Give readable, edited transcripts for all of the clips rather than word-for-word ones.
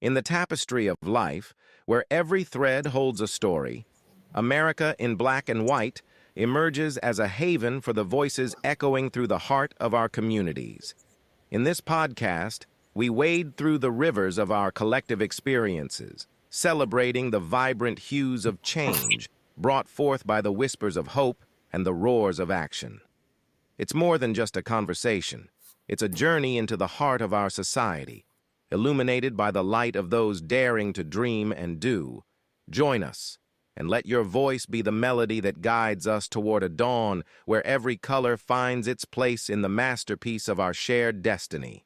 In the tapestry of life, where every thread holds a story, America in black and white emerges as a haven for the voices echoing through the heart of our communities. In this podcast, we wade through the rivers of our collective experiences, celebrating the vibrant hues of change brought forth by the whispers of hope and the roars of action. It's more than just a conversation. It's a journey into the heart of our society, illuminated by the light of those daring to dream and do. Join us, and let your voice be the melody that guides us toward a dawn where every color finds its place in the masterpiece of our shared destiny.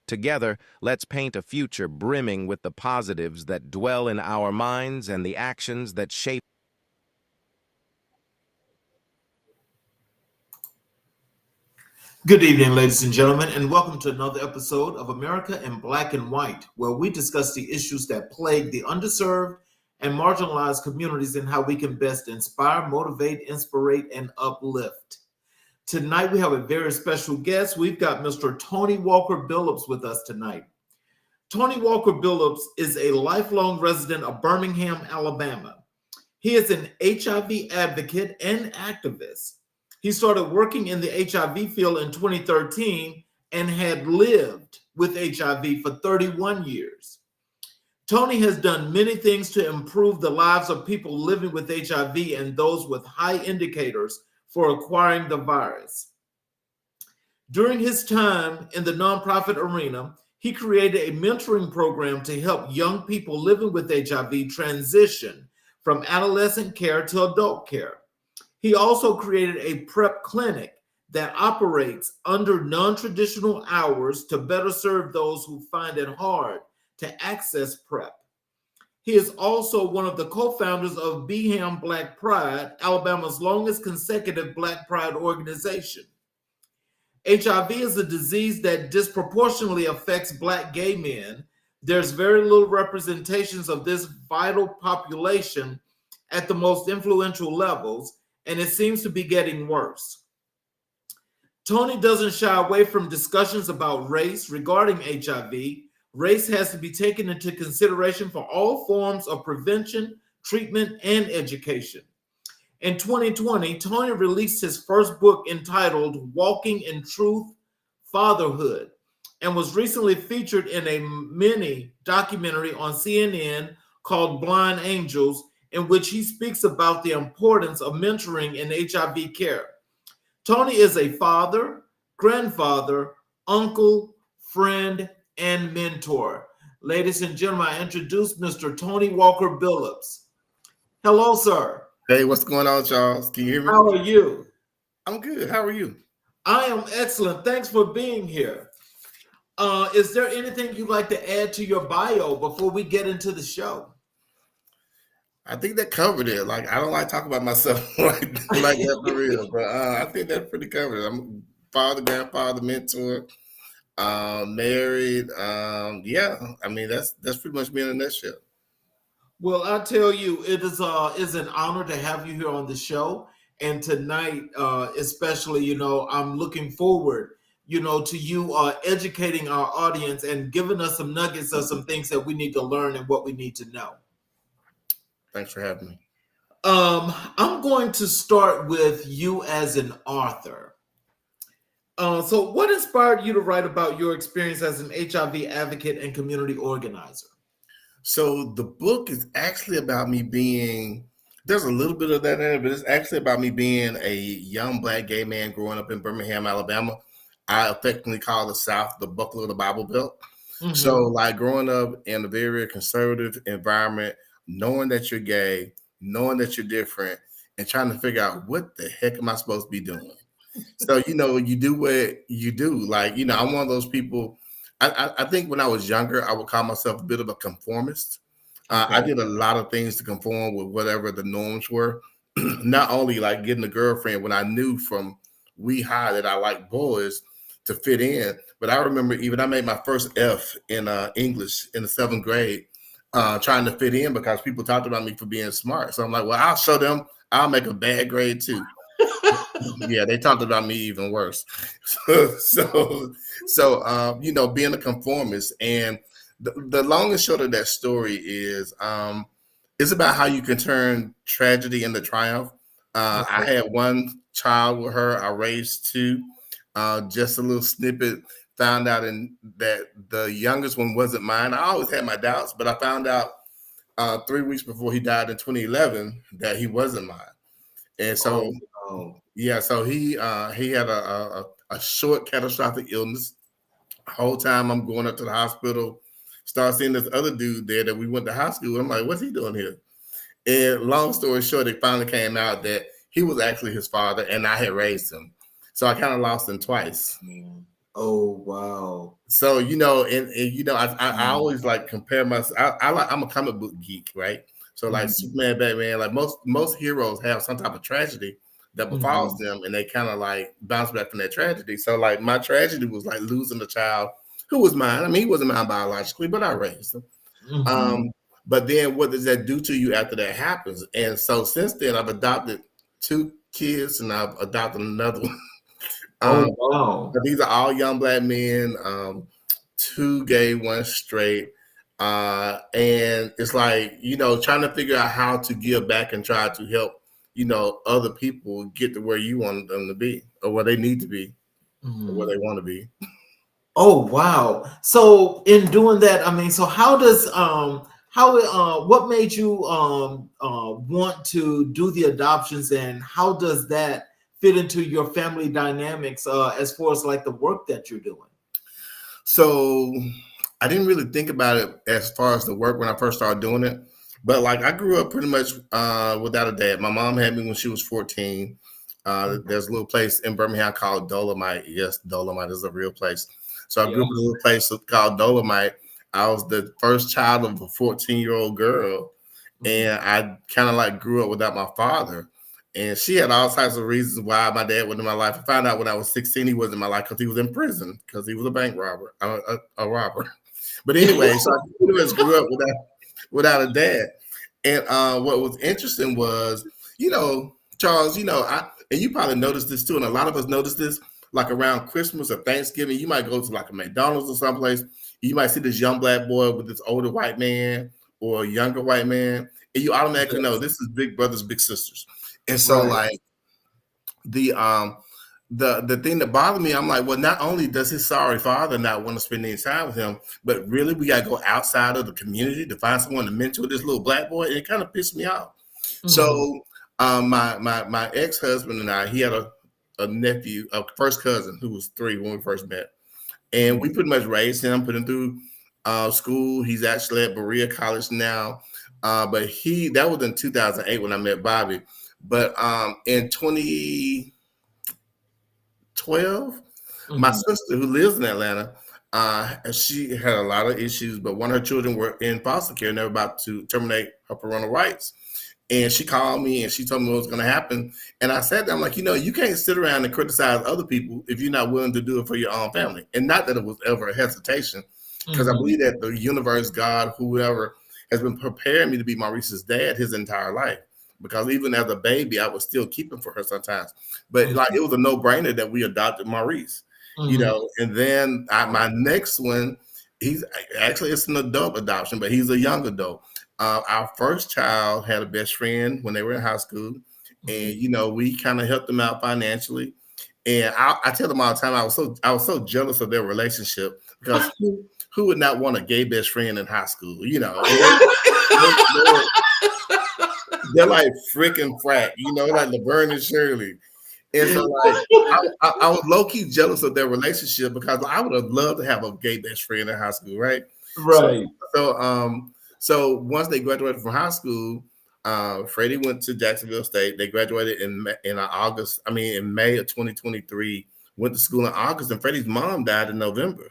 Together, let's paint a future brimming with the positives that dwell in our minds and the actions that shape. Good evening, ladies and gentlemen, and welcome to another episode of America in Black and White, where we discuss the issues that plague the underserved and marginalized communities and how we can best inspire, motivate, inspirate, and uplift. Tonight, we have a very special guest. We've got Mr. Tony Walker-Billups with us tonight. Tony Walker-Billups is a lifelong resident of Birmingham, Alabama. He is an HIV advocate and activist. He started working in the HIV field in 2013 and had lived with HIV for 31 years. Tony has done many things to improve the lives of people living with HIV and those with high indicators for acquiring the virus. During his time in the nonprofit arena, he created a mentoring program to help young people living with HIV transition from adolescent care to adult care. He also created a PrEP clinic that operates under non-traditional hours to better serve those who find it hard to access PrEP. He is also one of the co-founders of Beham Black Pride, Alabama's longest consecutive Black Pride organization. HIV is a disease that disproportionately affects Black gay men. There's very little representations of this vital population at the most influential levels, and it seems to be getting worse. Tony doesn't shy away from discussions about race regarding HIV. Race has to be taken into consideration for all forms of prevention, treatment, and education. In 2020, Tony released his first book entitled Walking in Truth, Fatherhood, and was recently featured in a mini documentary on CNN called Blind Angels, in which he speaks about the importance of mentoring in HIV care. Tony is a father, grandfather, uncle, friend, and mentor. Ladies and gentlemen, I introduce Mr. Tony Walker-Billups. Hello, sir. Hey, what's going on, Charles? Can you hear me? How are you? I'm good. How are you? I am excellent. Thanks for being here. Is there anything you'd like to add to your bio before we get into the show? I think that covered it. Like, I don't like talking about myself like that for real, but I think that's pretty covered. I'm father, grandfather, mentor, married. Yeah, I mean that's pretty much me in a nutshell. Well, I tell you, it is an honor to have you here on the show, and tonight, especially, I'm looking forward, to you educating our audience and giving us some nuggets of some things that we need to learn and what we need to know. Thanks for having me. I'm going to start with you as an author. So what inspired you to write about your experience as an HIV advocate and community organizer? So the book is actually about me there's a little bit of that in it, but it's actually about me being a young Black gay man growing up in Birmingham, Alabama. I affectionately call the South the buckle of the Bible Belt. Mm-hmm. So like growing up in a very conservative environment, knowing that you're gay, knowing that you're different, and trying to figure out what the heck am I supposed to be doing? So, you do what you do. Like, I'm one of those people. I think when I was younger, I would call myself a bit of a conformist. Okay. I did a lot of things to conform with whatever the norms were. Not only like getting a girlfriend when I knew from wee high that I liked boys to fit in, but I remember even I made my first F in English in the 7th grade. Trying to fit in because people talked about me for being smart. So I'm like, well, I'll show them. I'll make a bad grade too. Yeah, they talked about me even worse. So being a conformist and The long and short of that story is it's about how you can turn tragedy into triumph. I Okay. had one child with her. I raised two. Just a little snippet. Found out that the youngest one wasn't mine. I always had my doubts, but I found out 3 weeks before he died in 2011 that he wasn't mine. And so, Oh, wow. yeah, so he had a short catastrophic illness. The whole time I'm going up to the hospital, start seeing this other dude there that we went to high school with. I'm like, what's he doing here? And long story short, it finally came out that he was actually his father and I had raised him. So I kind of lost him twice. Oh, wow. So I always like compare myself. I'm a comic book geek, right? So like Mhm. Superman, Batman, like most heroes have some type of tragedy that befalls Mhm. them, and they kind of like bounce back from that tragedy. So like my tragedy was like losing a child who was mine. I mean, he wasn't mine biologically, but I raised him. Mhm. Um, but then what does that do to you after that happens? And so since then, I've adopted two kids, and I've adopted another one. Um, Oh, wow. but these are all young black men, two gay, one straight. And it's like, trying to figure out how to give back and try to help, other people get to where you want them to be or where they need to be or where they Mhm. want to be. Oh, wow. So in doing that, I mean, so how does what made you want to do the adoptions, and how does that fit into your family dynamics as far as like the work that you're doing? So I didn't really think about it as far as the work when I first started doing it. But like I grew up pretty much without a dad. My mom had me when she was 14. There's a little place in Birmingham called Dolomite. Yes, Dolomite is a real place. So I Yeah. grew up in a little place called Dolomite. I was the first child of a 14-year-old girl, Mhm. and I kind of like grew up without my father. And she had all types of reasons why my dad wasn't in my life. I found out when I was 16 he wasn't in my life because he was in prison because he was a bank robber, a robber. But anyway, so I pretty much grew up without a dad. And what was interesting was, Charles, and you probably noticed this too, and a lot of us noticed this, like around Christmas or Thanksgiving, you might go to like a McDonald's or someplace, you might see this young black boy with this older white man or a younger white man, and you automatically know Yes. this is big brothers, big sisters. And so Right. like the the thing that bothered me, I'm like, well, not only does his sorry father not want to spend any time with him, but really we gotta go outside of the community to find someone to mentor this little black boy. And it kind of pissed me off. Mhm. So my ex-husband and I, he had a nephew, a first cousin who was 3 when we first met. And we Mhm. pretty much raised him, put him through school. He's actually at Berea College now. But that was in 2008 when I met Bobby. But in 2012, my Mhm. sister who lives in Atlanta, she had a lot of issues, but one of her children were in foster care and they were about to terminate her parental rights. And she called me and she told me what was going to happen. And I said, I'm like, you can't sit around and criticize other people if you're not willing to do it for your own family. And not that it was ever a hesitation, because I Mhm. believe that the universe, God, whoever, has been preparing me to be Maurice's dad his entire life. Because even as a baby, I was still keeping for her sometimes. But like Mhm. it was a no-brainer that we adopted Maurice, Mhm. And then my next one, he's actually it's an adult adoption, but he's a young adult. Our first child had a best friend when they were in high school, and Mhm. we kind of helped them out financially. And I tell them all the time, I was so jealous of their relationship because who would not want a gay best friend in high school, And they're like freaking frat, like Laverne and Shirley. And so, like, I was low key jealous of their relationship because I would have loved to have a gay best friend in high school, right? So, Right. so, so once they graduated from high school, Freddie went to Jacksonville State. They graduated in May of 2023. Went to school in August, and Freddie's mom died in November. Oh,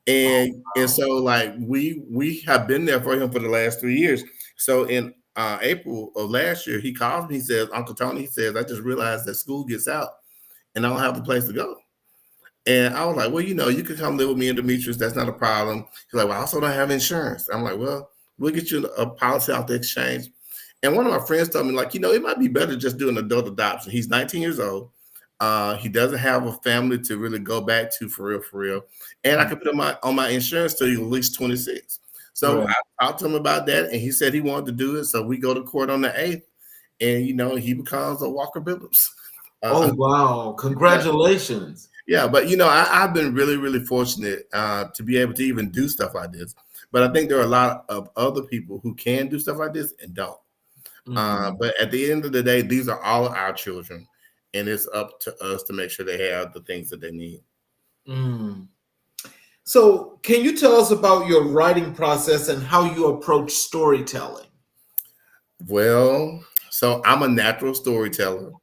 And wow. so like we have been there for him for the last 3 years. So in April of last year, he calls me. He says, Uncle Tony, he says, I just realized that school gets out and I don't have a place to go. And I was like, well, you can come live with me and Demetrius. That's not a problem. He's like, well, I also don't have insurance. I'm like, well, we'll get you a policy off the exchange. And one of my friends told me, like, it might be better just doing adult adoption. He's 19 years old. He doesn't have a family to really go back to for real, for real. And I Mhm. could put him on my insurance till he's at least 26. So I talked to him about that, and he said he wanted to do it. So we go to court on the 8th, and he becomes a Walker-Billups. Oh wow! Congratulations. Yeah, but I've been really, really fortunate to be able to even do stuff like this. But I think there are a lot of other people who can do stuff like this and don't. But at the end of the day, these are all our children, and it's up to us to make sure they have the things that they need. So, can you tell us about your writing process and how you approach storytelling? Well, so I'm a natural storyteller.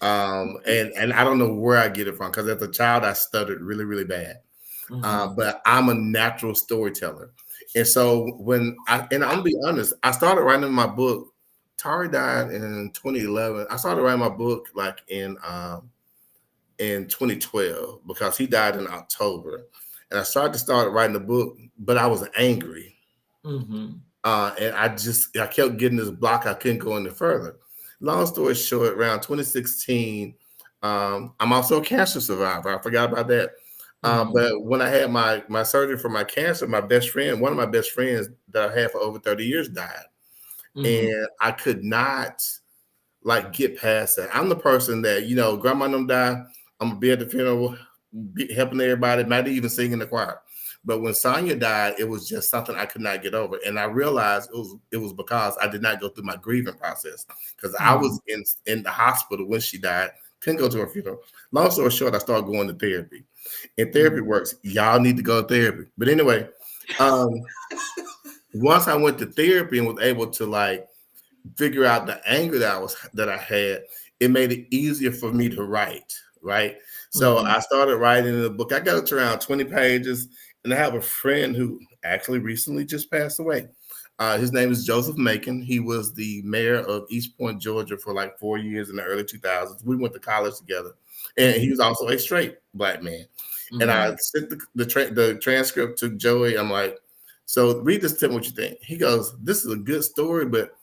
And I don't know where I get it from, because as a child I stuttered really, really bad. But I'm a natural storyteller. And so I'm gonna be honest, I started writing my book. Tari died in 2011. I started writing my book like in 2012, because he died in October. And I started writing the book, but I was angry. And I kept getting this block. I couldn't go any further. Long story short, around 2016, I'm also a cancer survivor. I forgot about that. But when I had my surgery for my cancer, one of my best friends that I had for over 30 years died. And I could not get past that. I'm the person that, grandma and them die, I'm gonna be at the funeral, helping everybody, might even sing in the choir. But when Sonia died, it was just something I could not get over. And I realized it was because I did not go through my grieving process, because I was in the hospital when she died, couldn't go to her funeral. Long story short, I started going to therapy. And therapy works. Y'all need to go to therapy. But anyway, once I went to therapy and was able to figure out the anger that I had, it made it easier for me to write. Right. So I started writing the book. I got it to around 20 pages. And I have a friend who actually recently just passed away. His name is Joseph Macon. He was the mayor of East Point, Georgia for 4 years in the early 2000s. We went to college together. And he was also a straight Black man. And I sent the transcript to Joey. I'm like, so read this, tell me what you think. He goes, this is a good story, but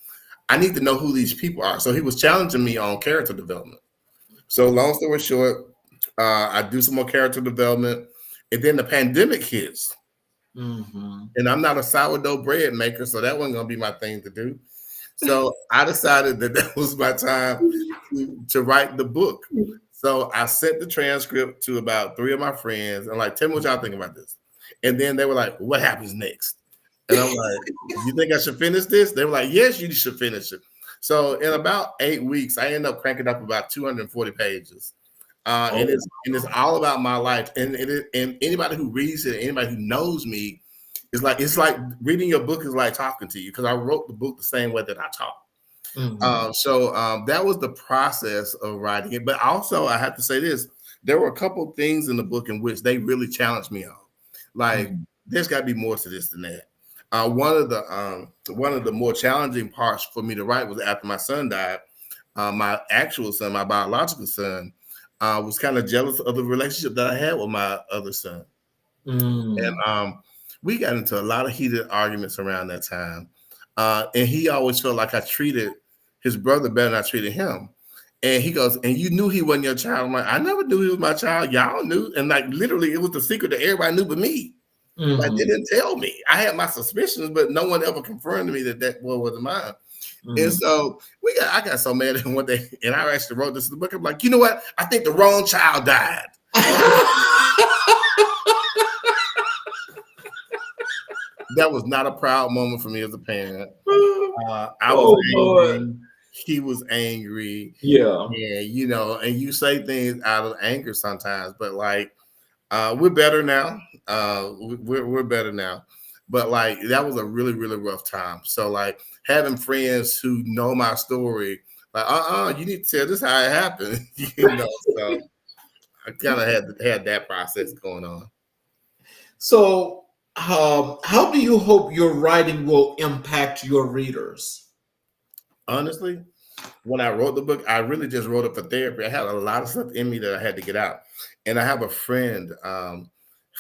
I need to know who these people are. So he was challenging me on character development. So long story short, I do some more character development. And then the pandemic hits. And I'm not a sourdough bread maker, so that wasn't going to be my thing to do. So I decided that was my time to write the book. So I sent the transcript to about 3 of my friends and tell me what y'all think about this. And then they were like, what happens next? And I'm like, you think I should finish this? They were like, yes, you should finish it. So in about 8 weeks, I ended up cranking up about 240 pages. And it's all about my life. And anybody who reads it, anybody who knows me, it's like reading your book is like talking to you, because I wrote the book the same way that I talk. So that was the process of writing it. But also, I have to say this: there were a couple things in the book in which they really challenged me on. There's got to be more to this than that. One of the more challenging parts for me to write was after my son died. My actual son, my biological son, was kind of jealous of the relationship that I had with my other son. And we got into a lot of heated arguments around that time. And he always felt like I treated his brother better than I treated him. And he goes, and you knew he wasn't your child. I'm like, I never knew he was my child. Y'all knew. And literally, it was the secret that everybody knew but me. They didn't tell me. I had my suspicions, but no one ever confirmed to me that wasn't mine. And so I got so mad at him one day, and I actually wrote this in the book. I'm like, you know what? I think the wrong child died. That was not a proud moment for me as a parent. I was angry. He was angry. Yeah. And and you say things out of anger sometimes, but we're better now. We're better now. But that was a really, really rough time. So having friends who know my story, you need to tell this how it happened. So I kind of had that process going on. So how do you hope your writing will impact your readers? Honestly, when I wrote the book, I really just wrote it for therapy. I had a lot of stuff in me that I had to get out. And I have a friend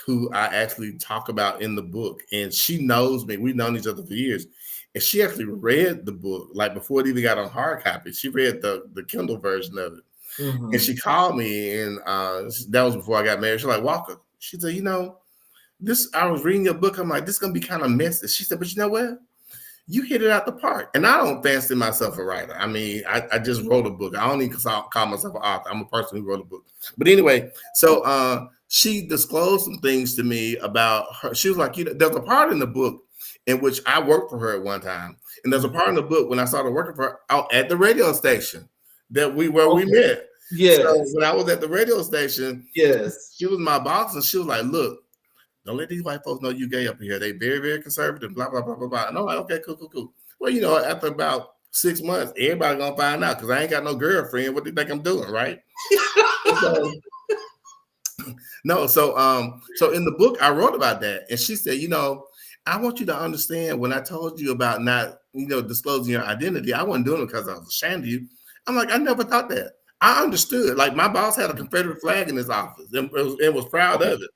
who I actually talk about in the book, and she knows me. We've known each other for years. And she actually read the book, before it even got on hard copy. She read the Kindle version of it. And she called me, and that was before I got married. She's like, Walker, she said, I was reading your book. I'm like, this is gonna be kind of messy. She said, but you know what? You hit it out the park. And I don't fancy myself a writer. I mean, I just wrote a book. I don't even call myself an author. I'm a person who wrote a book. But anyway, so she disclosed some things to me about her. She was like, there's a part in the book in which I worked for her at one time. And there's a part in the book when I started working for her out at the radio station we met. Yes. So when I was at the radio station, yes, she was my boss, and she was like, look, don't let these white folks know you gay up here. They very, very conservative, blah, blah, blah, blah, blah. And I'm like, okay, cool. Well, after about 6 months, everybody gonna find out because I ain't got no girlfriend. What do you think I'm doing, right? So in the book, I wrote about that. And she said, I want you to understand when I told you about not, disclosing your identity, I wasn't doing it because I was ashamed of you. I'm like, I never thought that. I understood. Like my boss had a Confederate flag in his office and was proud of it.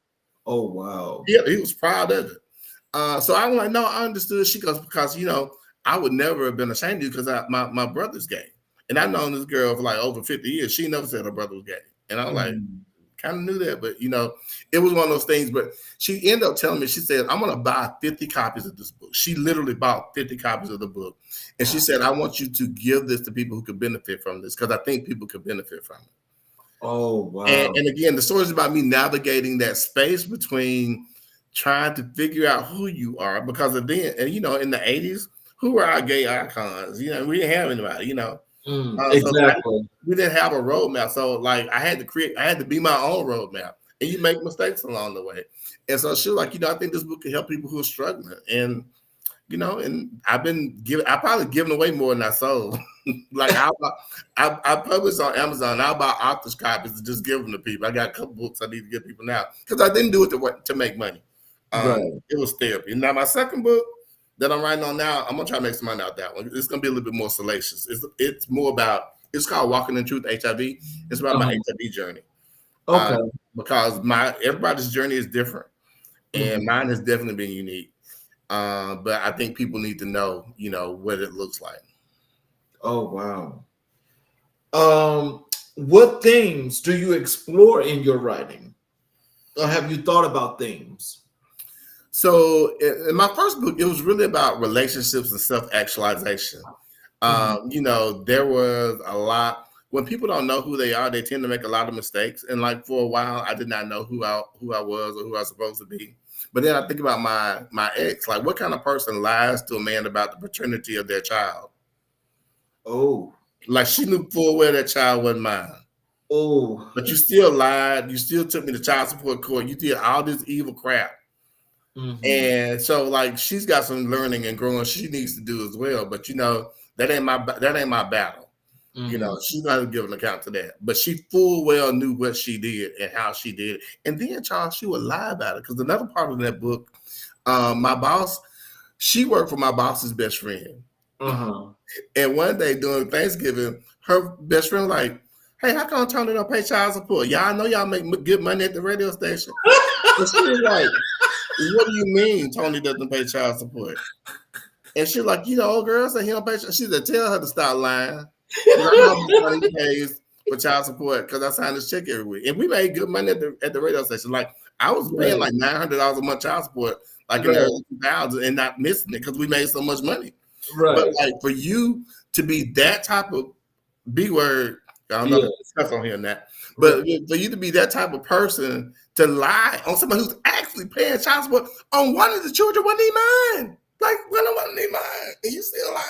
Oh, wow. Yeah, he was proud of it. So I was like, no, I understood. She goes, because, I would never have been ashamed of you because my brother's gay. And I've known this girl for like over 50 years. She never said her brother was gay. And I was like, kind of knew that. But, it was one of those things. But she ended up telling me, she said, I'm going to buy 50 copies of this book. She literally bought 50 copies of the book. And she said, I want you to give this to people who could benefit from this because I think people could benefit from it. Oh, wow. And again, the story is about me navigating that space between trying to figure out who you are because of then, and in the 80s, who were our gay icons? We didn't have anybody, exactly. So we didn't have a roadmap. So like I had to be my own roadmap. And you make mistakes along the way. And so she was like, I think this book can help people who are struggling. And and I've probably given away more than I sold. Like I published on Amazon. I buy author's copies to just give them to people. I got a couple books I need to give people now because I didn't do it to make money. Right. It was therapy. Now my second book that I'm writing on now, I'm gonna try to make some money out that one. It's gonna be a little bit more salacious. It's more about. It's called Walking in Truth HIV. It's about my HIV journey. Okay. Because everybody's journey is different, and mine has definitely been unique. But I think people need to know, what it looks like. Oh, wow. What themes do you explore in your writing? Or have you thought about themes? So in my first book, it was really about relationships and self-actualization. There was a lot. When people don't know who they are, they tend to make a lot of mistakes. And like for a while, I did not know who I was or who I was supposed to be. But then I think about my ex, like what kind of person lies to a man about the paternity of their child? Oh. Like she knew full well that child wasn't mine. Oh. But you still lied. You still took me to child support court. You did all this evil crap. And so like she's got some learning and growing she needs to do as well. But that ain't my battle. She's not gonna give an account to that. But she full well knew what she did and how she did it. And then Charles, she would lie about it. Because another part of that book, my boss, she worked for my boss's best friend. And one day during Thanksgiving, her best friend was like, hey, how come Tony don't pay child support? Y'all know y'all make good money at the radio station. And she was like, what do you mean Tony doesn't pay child support? And she's like, old girl said he don't pay. She said, tell her to stop lying. I know how much money he pays for child support because I signed this check every week. And we made good money at the radio station. Like I was paying like $900 a month child support, like in the early 2000s, and not missing it because we made so much money. Right. But like for you to be that type of B word, I don't know if that's on here and that, but for you to be that type of person to lie on somebody who's actually paying child support on one of the children wasn't even mine. Like one wasn't even mine, and you still lying.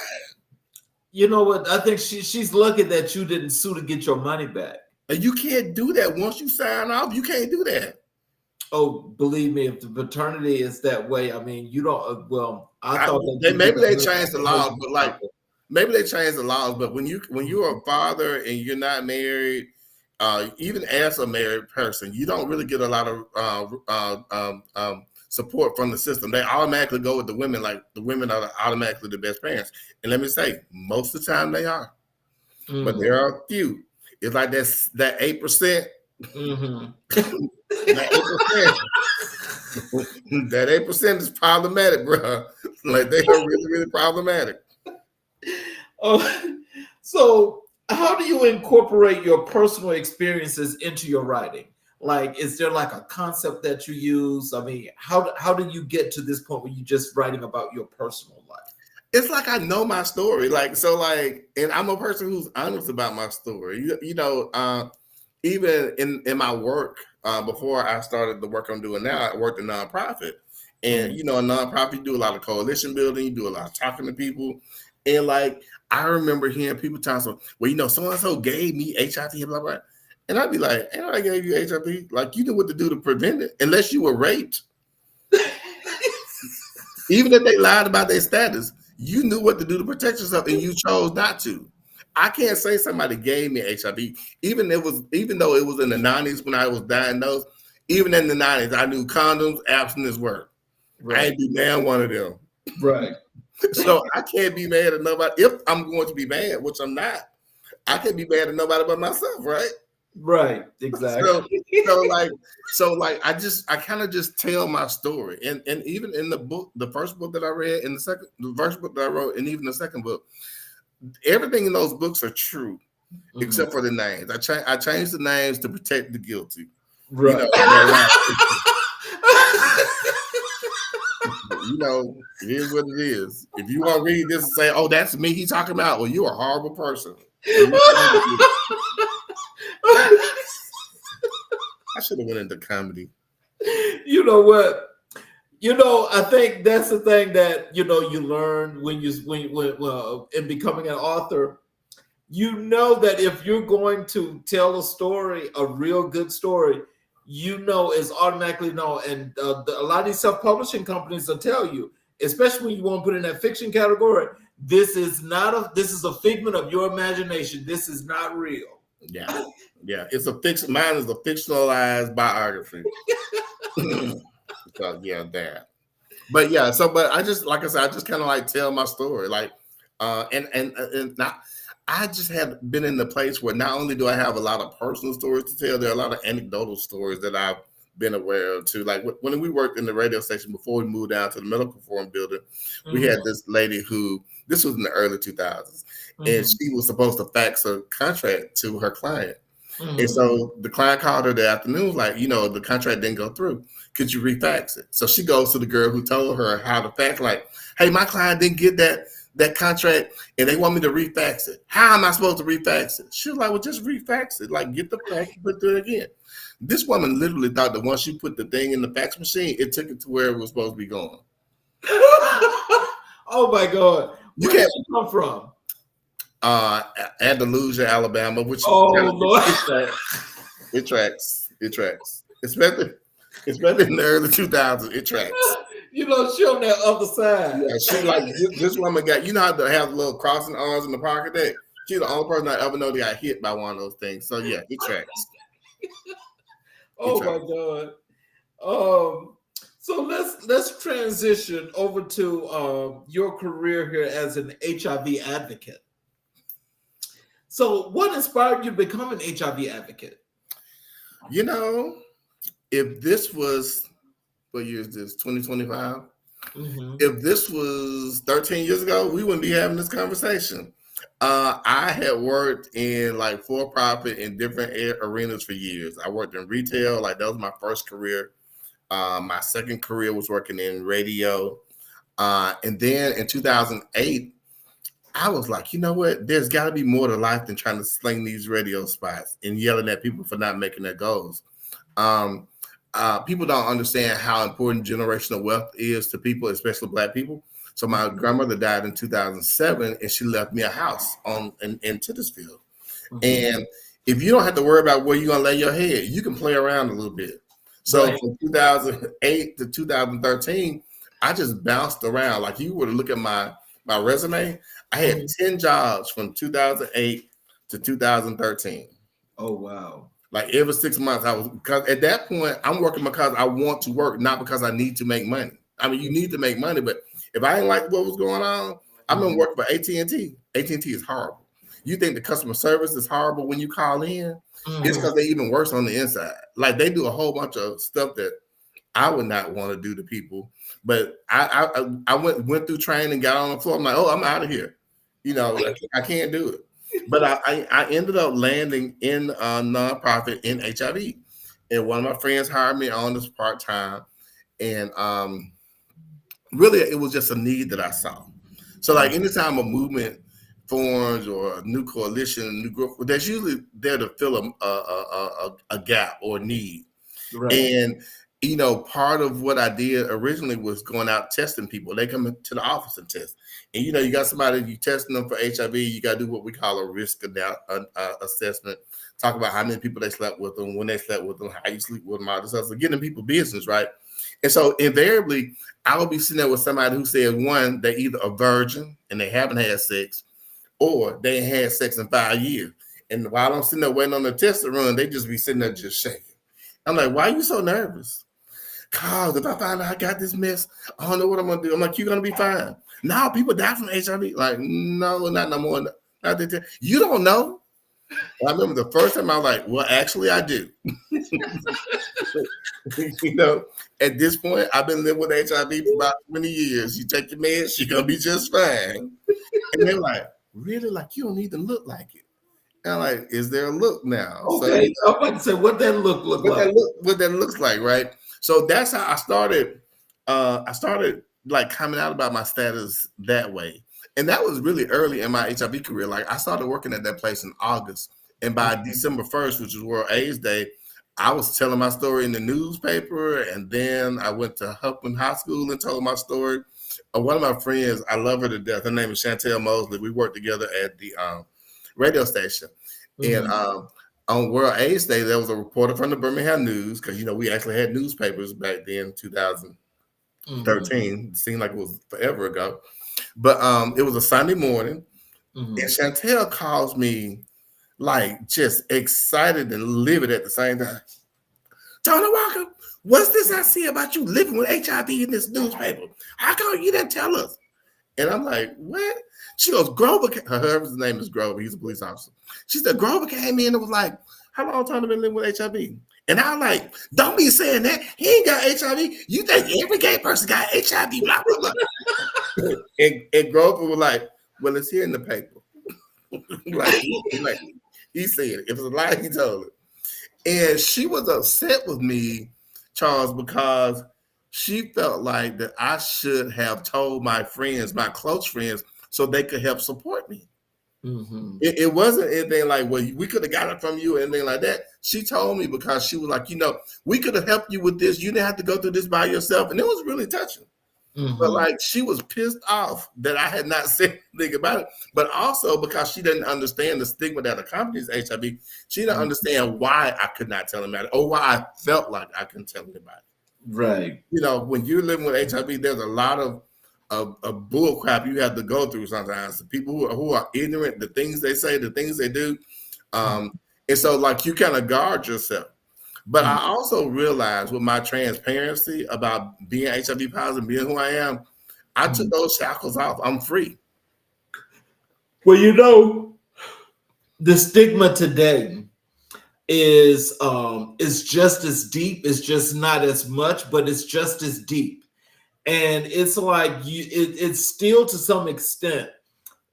You know what? I think she's lucky that you didn't sue to get your money back. And you can't do that once you sign off. You can't do that. Oh, believe me, if the paternity is that way, I mean, you don't. I thought that maybe they changed the laws, but like maybe they changed the laws. But when you're a father and you're not married, even as a married person, you don't really get a lot of support from the system. They automatically go with the women, like the women are automatically the best parents. And let me say, most of the time they are. But there are a few. It's like that 8%. That 8%. That 8% is problematic, bro. Like they are really, really problematic. So how do you incorporate your personal experiences into your writing? Like, is there like a concept that you use? I mean, how do you get to this point where you're just writing about your personal life? It's like I know my story. Like, so like, and I'm a person who's honest about my story. Even in my work, before I started the work I'm doing now, I worked in nonprofit. And Mhm. a nonprofit, you do a lot of coalition building, you do a lot of talking to people. And like I remember hearing people talk so, well, so and so gave me HIV, blah blah. And I'd be like, ain't I gave you HIV? Like you knew what to do to prevent it, unless you were raped. Even if they lied about their status, you knew what to do to protect yourself, and you chose not to. I can't say somebody gave me HIV, even though it was in the 90s when I was diagnosed. Even in the 90s, I knew condoms, abstinence work. I Right. ain't do damn one of them. Right. So I can't be mad at nobody. If I'm going to be mad, which I'm not, I can't be mad at nobody but myself, right? Right. Exactly. So so like I kind of just tell my story. And even in the book, the first book that I read, and the first book that I wrote, and even the second book, everything in those books are true, Mhm. except for the names. I changed the names to protect the guilty. Right. It is what it is. If you want to read this and say, "Oh, that's me," he talking about, well, you're a horrible person. I should have went into comedy. You know what? I think that's the thing that you learn when in becoming an author. You know that if you're going to tell a story, a real good story, is automatically known. And a lot of these self-publishing companies will tell you, especially when you want to put in that fiction category, this is a figment of your imagination. This is not real. Yeah. It's mine is a fictionalized biography. So yeah, that. But yeah, but I just, like I said, I just kind of like tell my story, like, and not. I just have been in the place where not only do I have a lot of personal stories to tell, there are a lot of anecdotal stories that I've been aware of too. Like when we worked in the radio station before we moved down to the medical forum building, we had this lady who, this was in the early 2000s, and she was supposed to fax a contract to her client. And so the client called her the afternoon, like, the contract didn't go through. Could you refax it? So she goes to the girl who told her how to fax, like, hey, my client didn't get that contract and they want me to refax it. How am I supposed to refax it? She was like, well, just refax it. Like, get the fax and put it again. This woman literally thought that once you put the thing in the fax machine, it took it to where it was supposed to be going. Oh my God. You Where did can't she come from? Andalusia, Alabama, which Lord. it tracks. Especially in the early 2000s, it tracks. She on that other side. Yeah, she like this woman got, how to have little crossing arms in the parking deck. She's the only person I ever know that got hit by one of those things. So yeah, it tracks. Oh my God. So let's transition over to your career here as an HIV advocate. So what inspired you to become an HIV advocate? If this was, what year is this? 2025? If this was 13 years ago, we wouldn't be having this conversation. I had worked in like for-profit in different arenas for years. I worked in retail, like that was my first career. My second career was working in radio. And then in 2008, I was like, you know what? There's got to be more to life than trying to sling these radio spots and yelling at people for not making their goals. People don't understand how important generational wealth is to people, especially Black people. So my grandmother died in 2007, and she left me a house in Titusville. And if you don't have to worry about where you're gonna lay your head, you can play around a little bit. So from 2008 to 2013, I just bounced around. Like you were to look at my resume, I had 10 jobs from 2008 to 2013. Oh wow. Like every 6 months, because at that point, I'm working because I want to work, not because I need to make money. I mean, you need to make money, but if I didn't like what was going on, I've been working for AT&T. AT&T is horrible. You think the customer service is horrible when you call in? It's because they're even worse on the inside. Like they do a whole bunch of stuff that I would not want to do to people. But I went through training, got on the floor. I'm like, oh, I'm out of here. I can't do it. But I ended up landing in a nonprofit in HIV. and one of my friends hired me on this part time, and really it was just a need that I saw. So like anytime a movement forms or a new coalition, a new group, that's usually there to fill a gap or need. Right. And part of what I did originally was going out testing people. They come to the office and test. And you got somebody, you testing them for HIV, you got to do what we call a risk assessment. Talk about how many people they slept with them, when they slept with them, how you sleep with them, all this stuff. So getting people business, right? And so invariably, I would be sitting there with somebody who said, one, they're either a virgin and they haven't had sex, or they ain't had sex in 5 years. And while I'm sitting there waiting on the test to run, they just be sitting there just shaking. I'm like, why are you so nervous? Cause if I find out I got this mess, I don't know what I'm gonna do. I'm like, you're gonna be fine. Now people die from HIV. Like, no, not no more. You don't know. I remember the first time I was like, well, actually, I do. At this point, I've been living with HIV for about 20 years. You take your meds, you're gonna be just fine. And they're like, really? Like, you don't even look like it. And I'm like, is there a look now? Okay, so, I'm about to say what that look like. What that looks like, right? So that's how I started. I started like coming out about my status that way. And that was really early in my HIV career. Like I started working at that place in August. And by December 1st, which is World AIDS Day, I was telling my story in the newspaper. And then I went to Huffman High School and told my story. One of my friends, I love her to death. Her name is Chantel Mosley. We worked together at the radio station. And on World AIDS Day, there was a reporter from the Birmingham News, because, we actually had newspapers back then, 2013. It seemed like it was forever ago. But it was a Sunday morning, and Chantel calls me like just excited and livid at the same time. Tony Walker, what's this I see about you living with HIV in this newspaper? How come you didn't tell us? And I'm like, what? She goes, Grover, her name is Grover, he's a police officer. She said, Grover came in and was like, how long Tony been living with HIV? And I'm like, don't be saying that. He ain't got HIV. You think every gay person got HIV, blah, blah, blah. and Grover was like, well, it's here in the paper. like, he said it. It was a lie, he told it. And she was upset with me, Charles, because she felt like that I should have told my friends, my close friends, so they could help support me. It wasn't anything like, well, we could have got it from you or anything like that. She told me because she was like, we could have helped you with this. You didn't have to go through this by yourself. And it was really touching. But like, she was pissed off that I had not said anything about it. But also because she didn't understand the stigma that accompanies HIV. She didn't understand why I could not tell him about it, or why I felt like I couldn't tell him about it. Right. When you're living with HIV, there's a lot of bull crap you have to go through sometimes. The people who are ignorant, the things they say, the things they do. And so like you kind of guard yourself. But I also realized with my transparency about being HIV positive, being who I am, I took those shackles off. I'm free. Well, the stigma today is just as deep. It's just not as much, but it's just as deep. And it's like it's still to some extent,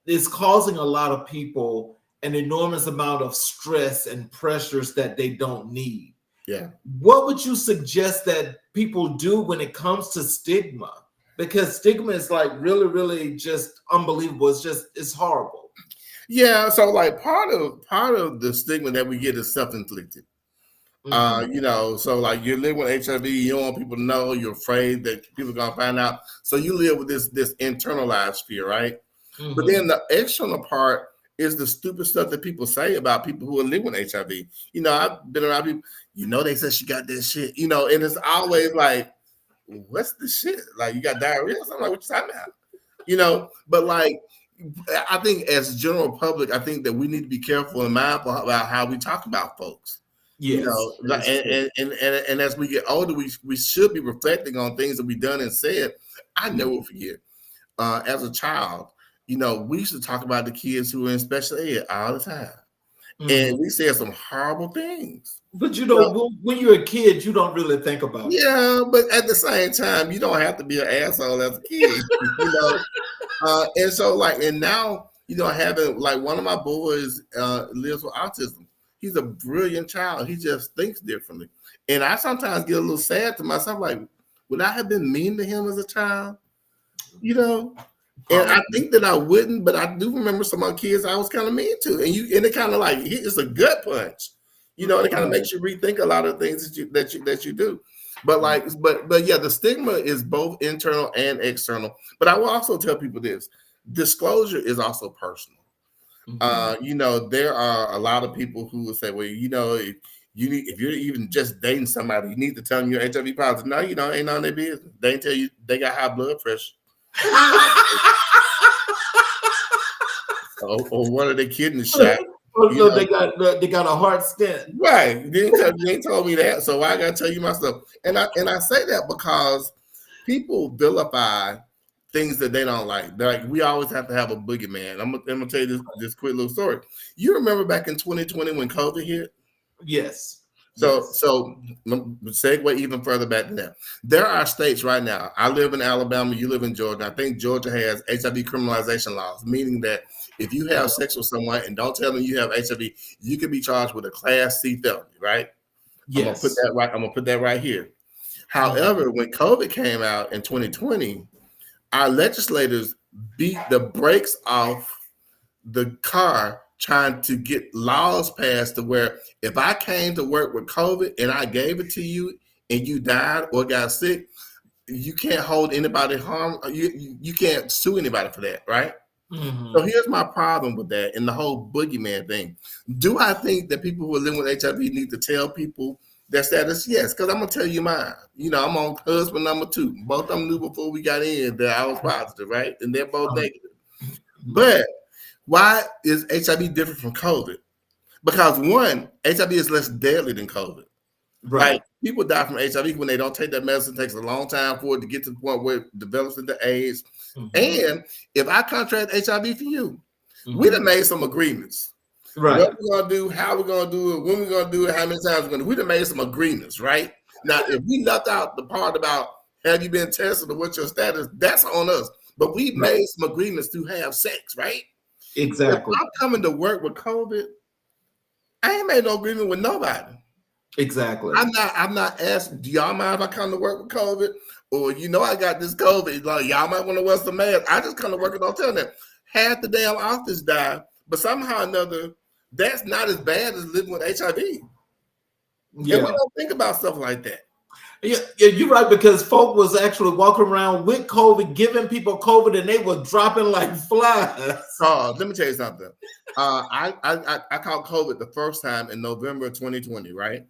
it's causing a lot of people an enormous amount of stress and pressures that they don't need. Yeah. What would you suggest that people do when it comes to stigma? Because stigma is like really, really just unbelievable. It's horrible. Yeah. So like part of the stigma that we get is self-inflicted. So like you're living with HIV, you don't want people to know, you're afraid that people are gonna find out. So you live with this internalized fear, right? But then the external part is the stupid stuff that people say about people who are living with HIV. I've been around people, they said she got this shit, and it's always like, what's the shit? Like, you got diarrhea or something? Like, what you talking about? But like, I think as general public, I think that we need to be careful and mindful about how we talk about folks. Yes. And as we get older, we should be reflecting on things that we've done and said. I never forget, as a child, we used to talk about the kids who were in special ed all the time. And we said some horrible things. But when you're a kid, you don't really think about it. Yeah, but at the same time, you don't have to be an asshole as a kid. And so and now, having like one of my boys lives with autism. He's a brilliant child. He just thinks differently. And I sometimes get a little sad to myself, like, would I have been mean to him as a child? You know? And I think that I wouldn't, but I do remember some other kids I was kind of mean to. And it kind of like it's a gut punch. You know, and it kind of makes you rethink a lot of things that you do. But like, but yeah, the stigma is both internal and external. But I will also tell people this: disclosure is also personal. You know, there are a lot of people who will say, well, you know, if you're even just dating somebody, you need to tell them you're HIV positive. No, you know, ain't none of their business. They ain't tell you they got high blood pressure. or one of their kidneys shot. So they got a heart stent. Right. They ain't told me that. So I gotta tell you my stuff. And I say that because people vilify things that they don't like. They're like, we always have to have a boogeyman. I'm gonna tell you this quick little story. You remember back in 2020 when COVID hit? Yes. So segue even further back than that. There are states right now. I live in Alabama. You live in Georgia. I think Georgia has HIV criminalization laws, meaning that if you have sex with someone and don't tell them you have HIV, you can be charged with a Class C felony, right? Yes. I'm gonna put that right here. However, when COVID came out in 2020, our legislators beat the brakes off the car trying to get laws passed to where if I came to work with COVID and I gave it to you and you died or got sick, you can't hold anybody harm. You can't sue anybody for that, right? So here's my problem with that and the whole boogeyman thing. Do I think that people who are living with HIV need to tell people their status? Yes, because I'm gonna tell you mine. You know, I'm on husband number 2. Both of them knew before we got in that I was positive, right? And they're both negative. But why is HIV different from COVID? Because one, HIV is less deadly than COVID. Right. Like people die from HIV when they don't take that medicine. It takes a long time for it to get to the point where it develops into AIDS. And if I contract HIV for you, we done made some agreements. Right. What we're gonna do, how we're gonna do it, when we're gonna do it, how many times we're gonna do it. We done made some agreements, right? Now, if we left out the part about have you been tested or what's your status, that's on us. But we made some agreements to have sex, right? Exactly. If I'm coming to work with COVID, I ain't made no agreement with nobody. Exactly. I'm not asking, do y'all mind if I come to work with COVID? Or you know I got this COVID. Like y'all might want to wear some masks. I just come to work and don't tell them. Half the damn office died, but somehow or another, that's not as bad as living with HIV. Yeah. And we don't think about stuff like that. Yeah, you're right, because folk was actually walking around with COVID, giving people COVID, and they were dropping like flies. Oh, let me tell you something. I caught COVID the first time in November 2020, right?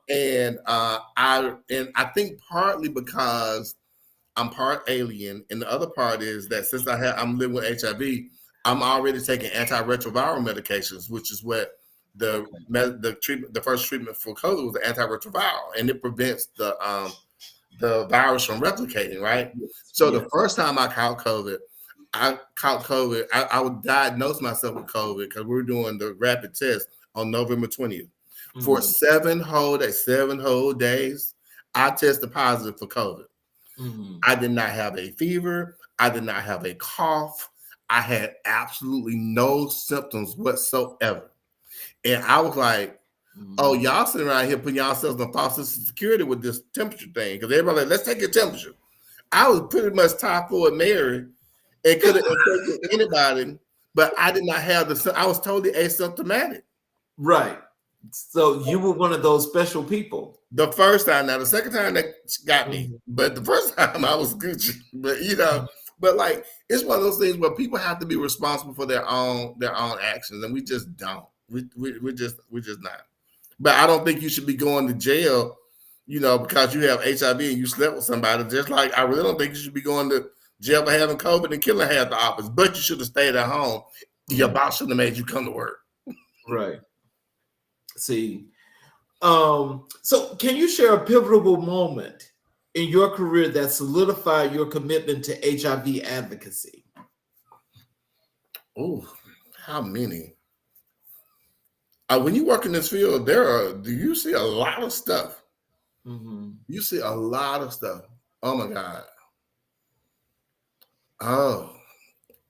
And I think partly because I'm part alien, and the other part is that since I'm living with HIV, I'm already taking antiretroviral medications, which is what the first treatment for COVID was the antiretroviral, and it prevents the virus from replicating, right? So the first time I caught COVID, I would diagnose myself with COVID because we were doing the rapid test on November 20th. For 7 whole days, I tested positive for COVID. I did not have a fever. I did not have a cough. I had absolutely no symptoms whatsoever. And I was like, oh, y'all sitting around here putting yourselves on false sense of security with this temperature thing. Because everybody like, let's take your temperature. I was pretty much typhoid Mary and could have infected anybody, but I did not have I was totally asymptomatic. Right. So you were one of those special people. The first time, now the second time that got me, but the first time I was good. But you know, but like it's one of those things where people have to be responsible for their own actions, and we just don't. We're just not. But I don't think you should be going to jail, you know, because you have HIV and you slept with somebody. Just like I really don't think you should be going to jail for having COVID and killing half the office. But you should have stayed at home. Your boss shouldn't have made you come to work. Right. See, so can you share a pivotal moment in your career that solidified your commitment to HIV advocacy? Oh, how many? When you work in this field, you see a lot of stuff. You see a lot of stuff. Oh my God. Oh,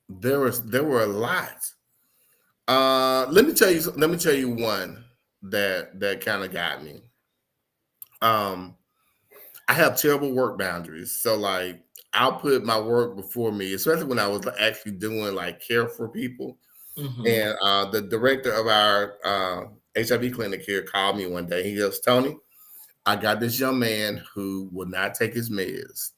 there were a lot. Let me tell you one that kind of got me. um, I have terrible work boundaries. So like I'll put my work before me, especially when I was actually doing like care for people. Mm-hmm. And the director of our HIV clinic here called me one day. He goes, Tony, I got this young man who will not take his meds.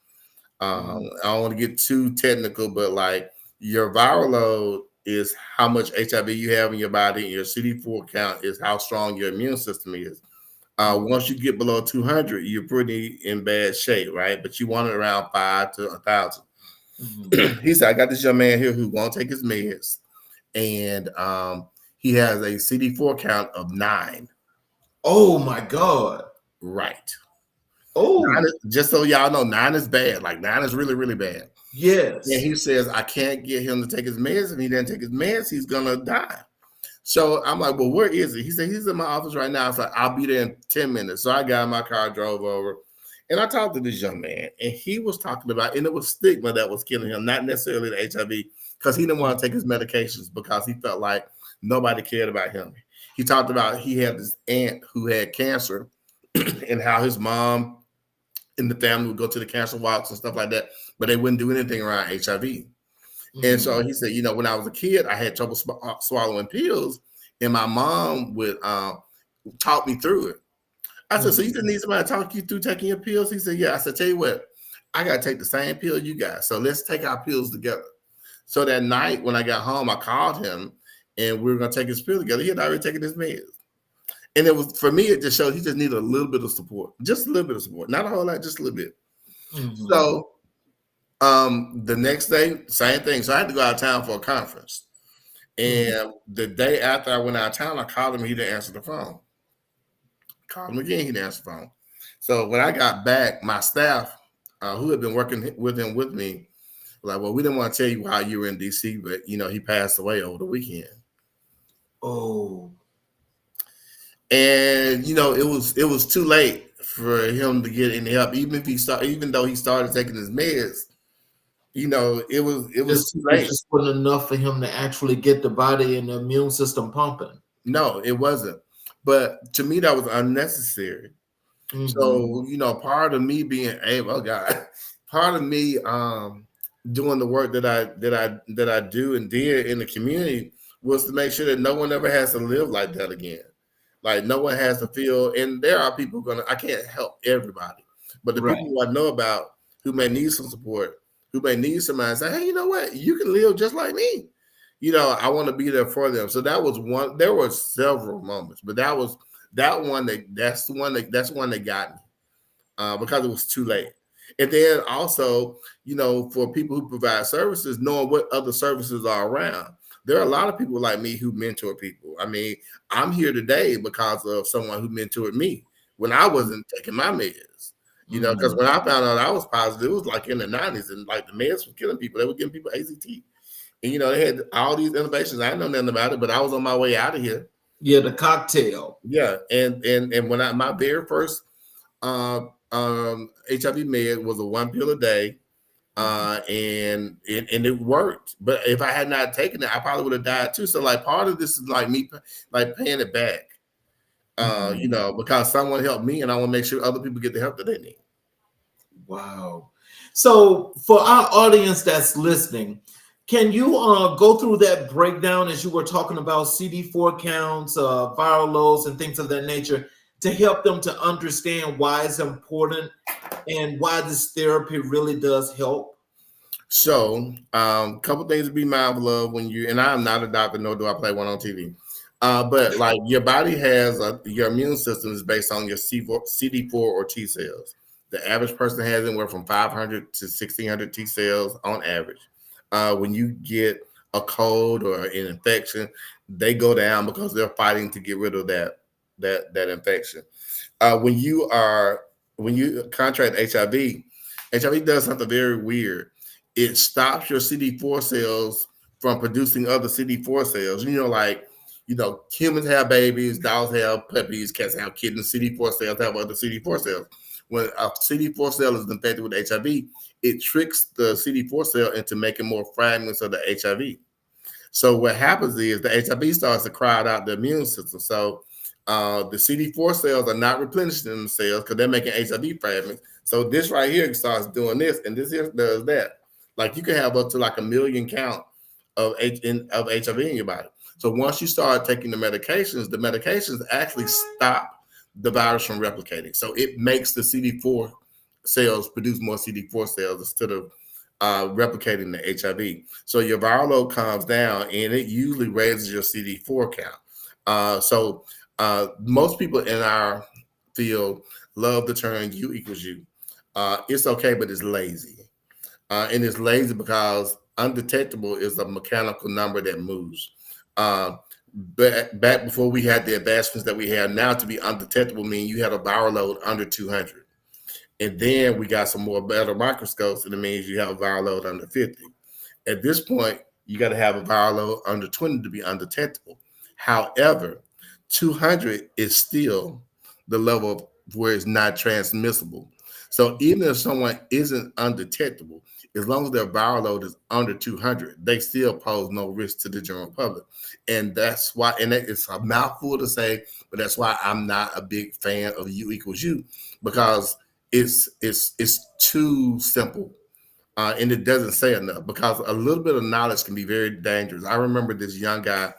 Mm-hmm. I don't want to get too technical, but like your viral load is how much HIV you have in your body, and your CD4 count is how strong your immune system is. Once you get below 200, you're pretty in bad shape, right? But you want it around 5 to 1,000. Mm-hmm. He said, I got this young man here who won't take his meds, and he has a CD4 count of 9. Oh my God. Right. Oh, Just so y'all know, 9 is bad. Like 9 is really, really bad. And yes. he says, I can't get him to take his meds. If he didn't take his meds, he's going to die. So I'm like, well, where is he? He said, he's in my office right now. I was like, I'll be there in 10 minutes. So I got in my car, drove over, and I talked to this young man. And he was talking about, and it was stigma that was killing him, not necessarily the HIV, because he didn't want to take his medications because he felt like nobody cared about him. He talked about he had this aunt who had cancer and how his mom and the family would go to the cancer walks and stuff like that, but they wouldn't do anything around HIV. And Mm-hmm. so he said, when I was a kid, I had trouble swallowing pills, and my mom would talk me through it. I said, so you Mm-hmm. just need somebody to talk you through taking your pills? He said, yeah. I said, tell you what, I got to take the same pill you got. So let's take our pills together. So that night when I got home, I called him and we were going to take his pill together. He had already taken his meds. And it was, for me, it just showed he just needed a little bit of support, just a little bit of support, not a whole lot, just a little bit. Mm-hmm. So the next day, same thing. So I had to go out of town for a conference. And the day after I went out of town, I called him. He didn't answer the phone. Called him again. He didn't answer the phone. So when I got back, my staff, who had been working with him with me, like, well, we didn't want to tell you why you were in DC, but he passed away over the weekend. Oh. And it was too late for him to get any help. Even though he started taking his meds, it was too It late. just wasn't enough for him to actually get the body and the immune system pumping. No, it wasn't. But to me, that was unnecessary. Mm-hmm. So, part of me being able, oh God, part of me doing the work that I do and did in the community was to make sure that no one ever has to live like that again. Like no one has to feel, and there are people I can't help everybody, but the Right. people who I know about who may need some support, who may need somebody to say, hey, you know what, you can live just like me. I want to be there for them. So that was one. There were several moments, but that's the one that got me because it was too late. And then also, for people who provide services, knowing what other services are around. There are a lot of people like me who mentor people. I mean, I'm here today because of someone who mentored me when I wasn't taking my meds. Because Mm-hmm. when I found out I was positive, it was like in the 90s, and like the meds were killing people. They were giving people AZT. And they had all these innovations. I didn't know nothing about it, but I was on my way out of here. Yeah, the cocktail. Yeah. And when my very first HIV med was a 1 pill a day. And it worked. But if I had not taken it, I probably would have died too. So like part of this is like me like paying it back. Because someone helped me, and I want to make sure other people get the help that they need. Wow. So for our audience that's listening, can you go through that breakdown as you were talking about CD4 counts, viral loads, and things of that nature to help them to understand why it's important and why this therapy really does help? So, a couple things to be mindful of and I'm not a doctor, nor do I play one on TV. But like your body has your immune system is based on your CD4 or T cells. The average person has anywhere from 500 to 1600 T cells on average. When you get a cold or an infection, they go down because they're fighting to get rid of that infection. When you contract HIV does something very weird. It stops your CD4 cells from producing other CD4 cells. Humans have babies, dogs have puppies, cats have kittens. CD4 cells have other CD4 cells. When a CD4 cell is infected with HIV, it tricks the CD4 cell into making more fragments of the HIV. So what happens is the HIV starts to crowd out the immune system. So The CD4 cells are not replenishing themselves because they're making HIV fragments. So this right here starts doing this, and this here does that. Like you can have up to like a million count of HIV in your body. So once you start taking the medications actually stop the virus from replicating. So it makes the CD4 cells produce more CD4 cells instead of replicating the HIV. So your viral load calms down, and it usually raises your CD4 count. Most people in our field love the term U equals U. It's okay, but it's lazy. And it's lazy because undetectable is a mechanical number that moves. Back before we had the advancements that we have now, to be undetectable mean you had a viral load under 200. And then we got some more better microscopes, and it means you have a viral load under 50. At this point, you got to have a viral load under 20 to be undetectable. However, 200 is still the level where it's not transmissible. So even if someone isn't undetectable, as long as their viral load is under 200, they still pose no risk to the general public. And that's why, and it's a mouthful to say, but that's why I'm not a big fan of U equals U, because it's too simple. And it doesn't say enough, because a little bit of knowledge can be very dangerous. I remember this young guy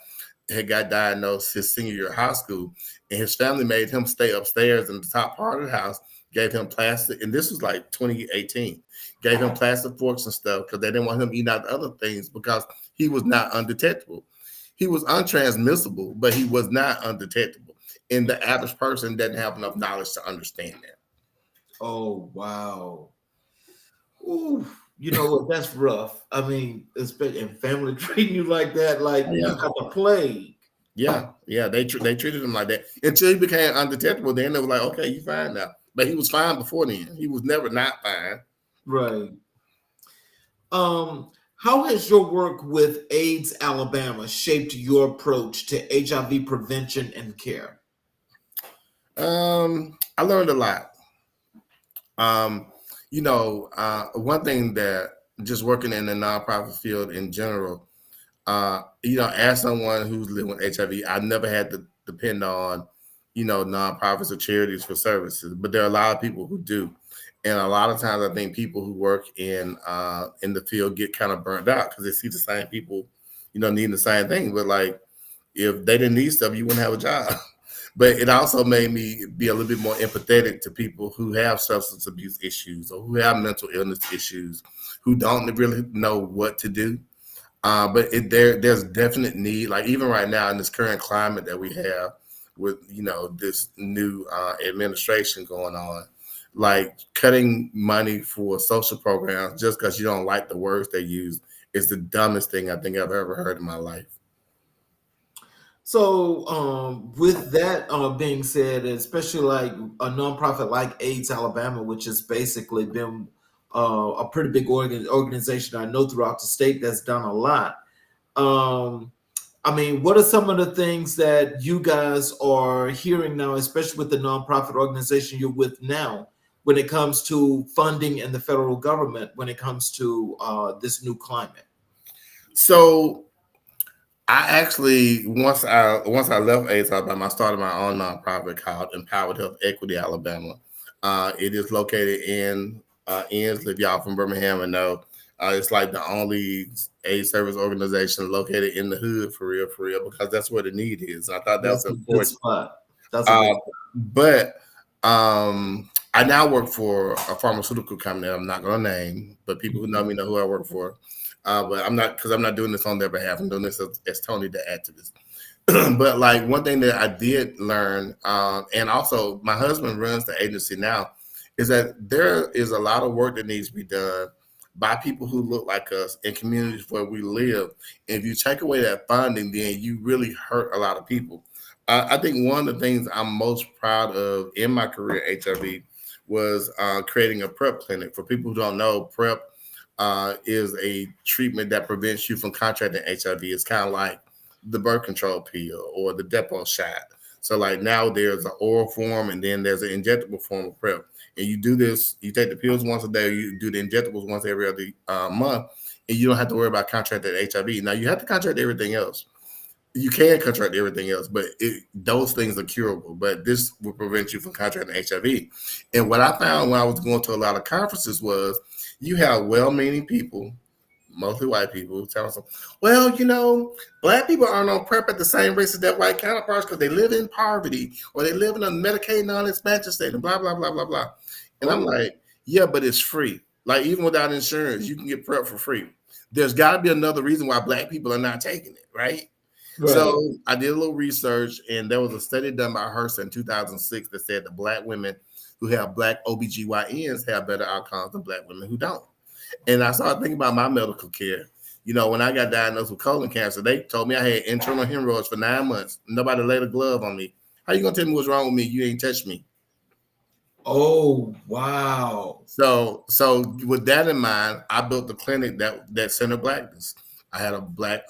had got diagnosed his senior year of high school, and his family made him stay upstairs in the top part of the house, gave him plastic, and this was like 2018, gave him plastic forks and stuff because they didn't want him eating out other things because he was not undetectable. He was untransmissible, but he was not undetectable. And the average person doesn't have enough knowledge to understand that. Oh, wow. Ooh, you know what? That's rough. I mean, especially in family treating you like that, like you got the plague. Yeah, they treated him like that until he became undetectable. Then they were like, okay, you fine now. But he was fine before then. He was never not fine. Right. How has your work with AIDS Alabama shaped your approach to HIV prevention and care? I learned a lot. One thing that just working in the nonprofit field in general, as someone who's living with HIV, I've never had to depend on, nonprofits or charities for services, but there are a lot of people who do. And a lot of times I think people who work in the field get kind of burnt out because they see the same people, needing the same thing. But like, if they didn't need stuff, you wouldn't have a job. But it also made me be a little bit more empathetic to people who have substance abuse issues or who have mental illness issues, who don't really know what to do. But there's definite need, like even right now in this current climate that we have with, this new administration going on, like cutting money for social programs just because you don't like the words they use is the dumbest thing I think I've ever heard in my life. So, with that being said, especially like a nonprofit like AIDS Alabama, which has basically been a pretty big organization I know throughout the state that's done a lot. I mean, what are some of the things that you guys are hearing now, especially with the nonprofit organization you're with now, when it comes to funding and the federal government, when it comes to this new climate? So I actually once I left AIDS Alabama, I started my own nonprofit called Empowered Health Equity Alabama. It is located in Ensley. If y'all from Birmingham and know, it's like the only AIDS service organization located in the hood for real, because that's where the need is. I thought that was important. Good spot. That's a good spot. But I now work for a pharmaceutical company that I'm not going to name, but people who know me know who I work for. But I'm not doing this on their behalf. I'm doing this as Tony the activist. But like one thing that I did learn, and also my husband runs the agency now, is that there is a lot of work that needs to be done by people who look like us in communities where we live. And if you take away that funding, then you really hurt a lot of people. I think one of the things I'm most proud of in my career at HIV was creating a PrEP clinic. For people who don't know, PrEP is a treatment that prevents you from contracting HIV. It's kind of like the birth control pill or the depot shot. So like now there's an oral form and then there's an injectable form of PrEP. And you do this, you take the pills once a day, you do the injectables once every other month, and you don't have to worry about contracting HIV. Now you have to contract everything else. You can contract everything else, but those things are curable. But this will prevent you from contracting HIV. And what I found when I was going to a lot of conferences was you have well-meaning people, mostly white people, telling them, well, black people aren't on PrEP at the same rates as their white counterparts because they live in poverty or they live in a Medicaid non-expansion state and blah, blah, blah, blah, blah. And I'm like, yeah, but it's free. Like, even without insurance, you can get PrEP for free. There's got to be another reason why black people are not taking it, right? So I did a little research, and there was a study done by HRSA in 2006 that said that black women who have black OBGYNs have better outcomes than black women who don't. And I started thinking about my medical care. When I got diagnosed with colon cancer, they told me I had internal hemorrhoids for 9 months. Nobody laid a glove on me. How you gonna tell me what's wrong with me? You ain't touched me. Oh, wow. So with that in mind, I built the clinic that centered blackness. I had a black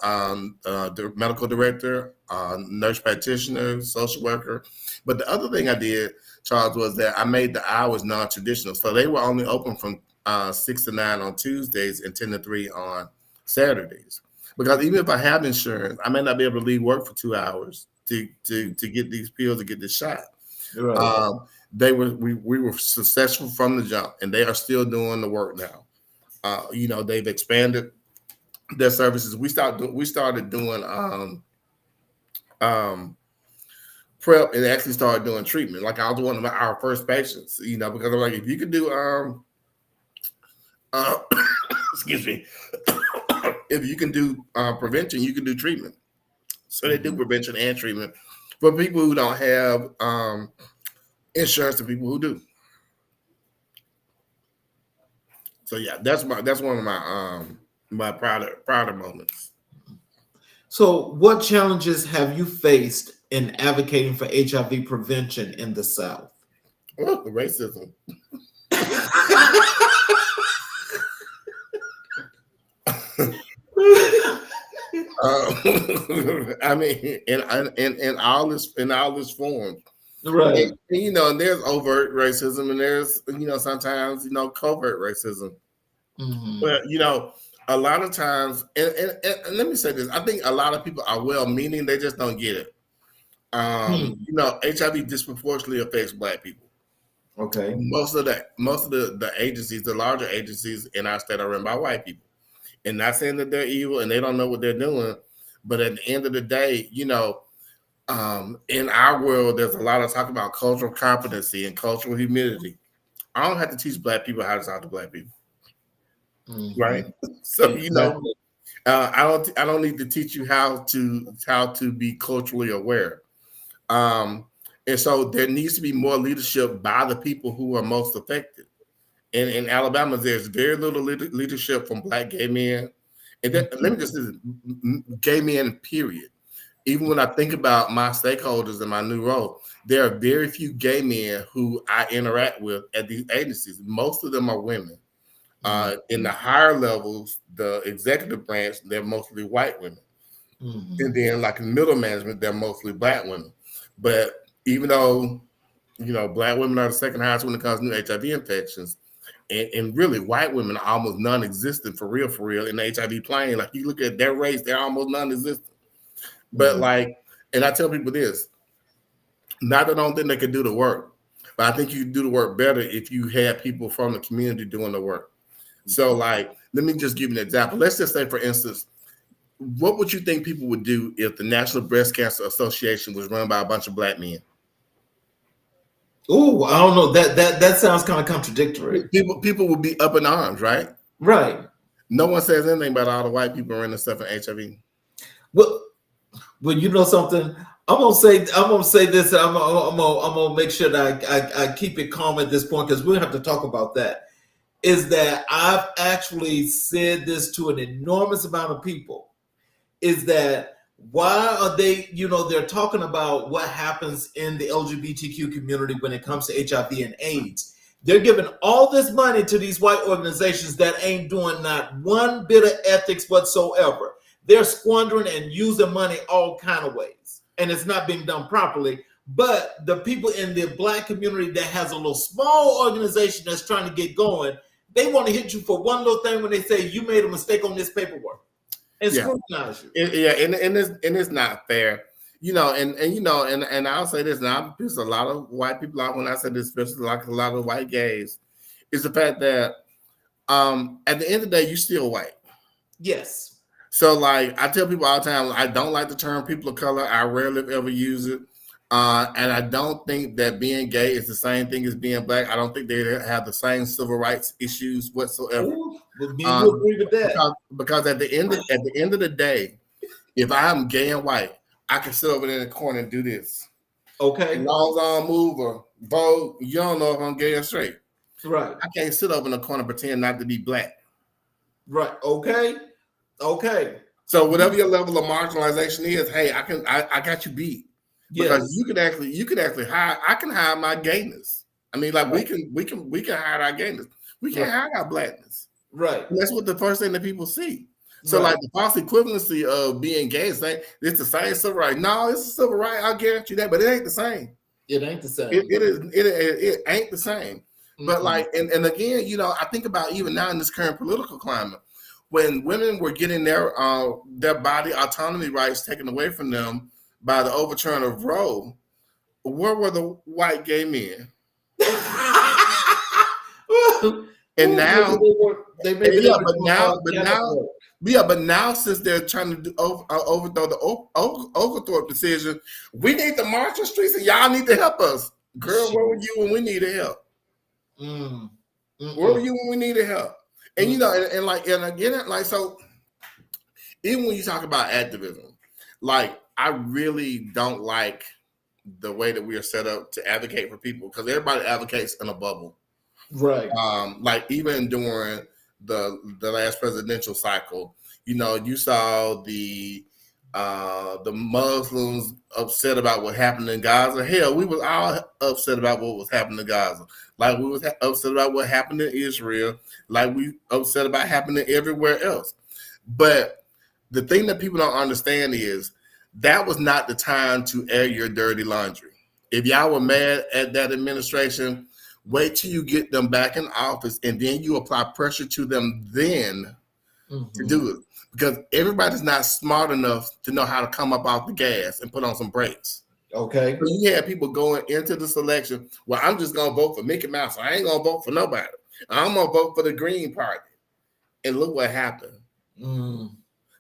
medical director, nurse practitioner, social worker. But the other thing I did, Charles, was that I made the hours non-traditional. So they were only open from 6 to 9 on Tuesdays and 10 to 3 on Saturdays. Because even if I have insurance, I may not be able to leave work for 2 hours to get these pills, to get this shot. Right. We were successful from the jump, and they are still doing the work now. They've expanded their services. We started doing PrEP and actually started doing treatment. Like, I was one of our first patients, because I'm like, if you could do excuse me, if you can do prevention, you can do treatment. So they do prevention and treatment for people who don't have insurance and people who do. So yeah, that's one of my my prouder moments. So what challenges have you faced in advocating for HIV prevention in the South? Well, the racism. I mean, in all this form, right? And there's overt racism, and there's sometimes covert racism. Mm-hmm. But a lot of times, and let me say this: I think a lot of people are well-meaning; they just don't get it. HIV disproportionately affects black people. Okay. Most of the agencies, the larger agencies in our state, are run by white people. And not saying that they're evil and they don't know what they're doing, but at the end of the day, in our world, there's a lot of talk about cultural competency and cultural humility. I don't have to teach black people how to talk to black people, right? So I don't need to teach you how to be culturally aware. And so there needs to be more leadership by the people who are most affected. And in Alabama, there's very little leadership from black gay men. And let me just say, gay men, period. Even when I think about my stakeholders in my new role, there are very few gay men who I interact with at these agencies. Most of them are women. In the higher levels, the executive branch, they're mostly white women. And then like in middle management, they're mostly black women. But even though, black women are the second highest when it comes to new HIV infections, and really white women are almost non-existent for real in the HIV plane. Like, you look at their race, they're almost non-existent. But and I tell people this, not that I don't think they can do the work, but I think you can do the work better if you have people from the community doing the work. So let me just give you an example. Let's just say, for instance, what would you think people would do if the National Breast Cancer Association was run by a bunch of black men? Oh, I don't know. That sounds kind of contradictory. People would be up in arms, right? Right. No one says anything about all the white people running stuff in HIV. Well, you know something? I'm gonna say this. I'm gonna make sure that I keep it calm at this point, because we'll have to talk about that. Is that I've actually said this to an enormous amount of people. Is that why are they, they're talking about what happens in the LGBTQ community when it comes to HIV and AIDS. They're giving all this money to these white organizations that ain't doing not one bit of ethics whatsoever. They're squandering and using money all kind of ways, and it's not being done properly. But the people in the black community that has a little small organization that's trying to get going, they want to hit you for one little thing when they say you made a mistake on this paperwork. and Yeah, scrutinize you. and it's not fair. And I'll say this now. I piss a lot of white people out when I say this, especially like a lot of white gays, is the fact that at the end of the day, you're still white. Yes. So, like, I tell people all the time, I don't like the term people of color. I rarely ever use it. And I don't think that being gay is the same thing as being black. I don't think they have the same civil rights issues whatsoever. Ooh, but me and you agree with that. Because at the end of the day, if I'm gay and white, I can sit over there in the corner and do this. Okay. As long as I don't move or vote, you don't know if I'm gay or straight. Right. I can't sit over in the corner and pretend not to be black. Right. Okay. So whatever your level of marginalization is, hey, I got you beat. Because you can actually hide. I can hide my gayness. I mean, like, right. we can hide our gayness. We can't hide our blackness. Right. And that's what the first thing that people see. So, like, the false equivalency of being gay is saying it's the same civil right. No, it's a civil right. I'll guarantee you that, but it ain't the same. It ain't the same. It ain't the same. Mm-hmm. But like, and again, I think about even now in this current political climate, when women were getting their body autonomy rights taken away from them by the overturn of Roe, where were the white gay men? And now, but now, since they're trying to overthrow the Oglethorpe decision, we need to march the streets, and y'all need to help us. Girl, where were you when we needed help? Where were you when we needed help? And so even when you talk about activism, like, I really don't like the way that we are set up to advocate for people, because everybody advocates in a bubble. Right. Like, even during the last presidential cycle, you saw the Muslims upset about what happened in Gaza. Hell, we was all upset about what was happening in Gaza. Like, we was upset about what happened in Israel. Like, we upset about happening everywhere else. But the thing that people don't understand is that was not the time to air your dirty laundry. If y'all were mad at that administration, wait till you get them back in office, and then you apply pressure to them then to do it. Because everybody's not smart enough to know how to come up off the gas and put on some brakes. Okay. So you had people going into the selection, well, I'm just going to vote for Mickey Mouse. I ain't going to vote for nobody. I'm going to vote for the Green Party. And look what happened.